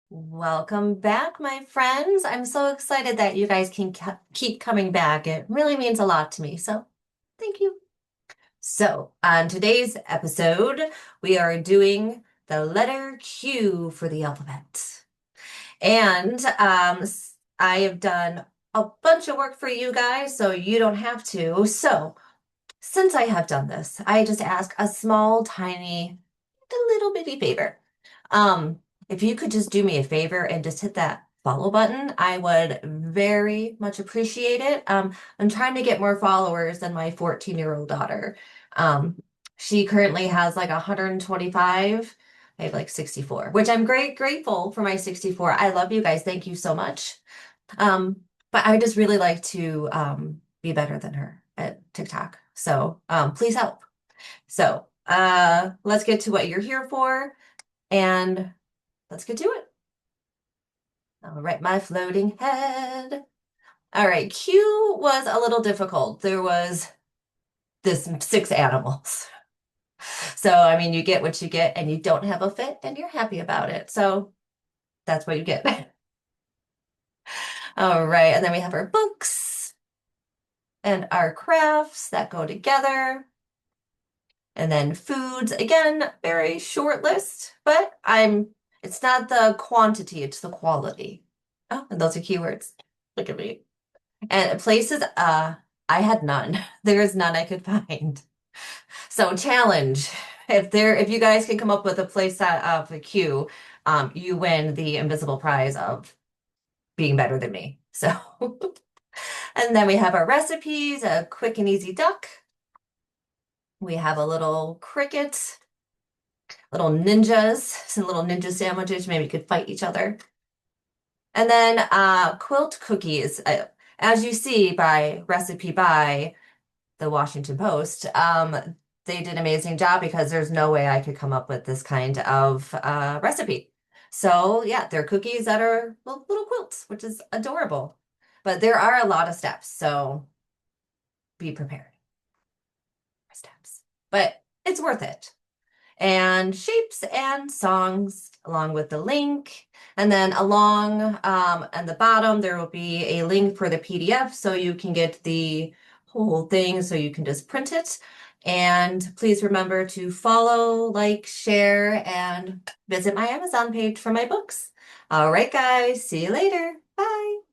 Welcome back, my friends. I'm so excited that you guys can keep coming back. It really means a lot to me. So, thank you. So, on today's episode, we are doing the letter Q for the alphabet. And I have done a bunch of work for you guys, so you don't have to. So, since I have done this, I just ask a small, tiny, a little bitty favor. If you could just do me a favor and just hit that follow button, I would very much appreciate it. I'm trying to get more followers than my 14-year-old daughter. Um, she currently has like 125. I have like 64, which I'm grateful for my 64. I love you guys. Thank you so much. Um, but I just really like to be better than her at TikTok. So please help. So let's get to what you're here for and let's get to it. All right, my floating head. All right, Q was a little difficult. There was this six animals. So, I mean, you get what you get and you don't have a fit and you're happy about it. So that's what you get. All right, and then we have our books and our crafts that go together. And then foods, again, very short list, but it's not the quantity, it's the quality. Oh, and those are keywords. Look at me. And places, I had none. There is none I could find. So challenge. If you guys can come up with a place that of a queue, you win the invisible prize of being better than me. So, and then we have our recipes, a quick and easy duck. We have a little cricket, little ninjas, some little ninja sandwiches. Maybe we could fight each other. And then quilt cookies. As you see by Recipe by the Washington Post, they did an amazing job because there's no way I could come up with this kind of recipe. So yeah, they're cookies that are little quilts, which is adorable. But there are a lot of steps, so be prepared for steps. But it's worth it. And shapes and songs along with the link. And then along on the bottom, there will be a link for the PDF so you can get the whole thing so you can just print it. And please remember to follow, like, share, and visit my Amazon page for my books. All right, guys, see you later. Bye.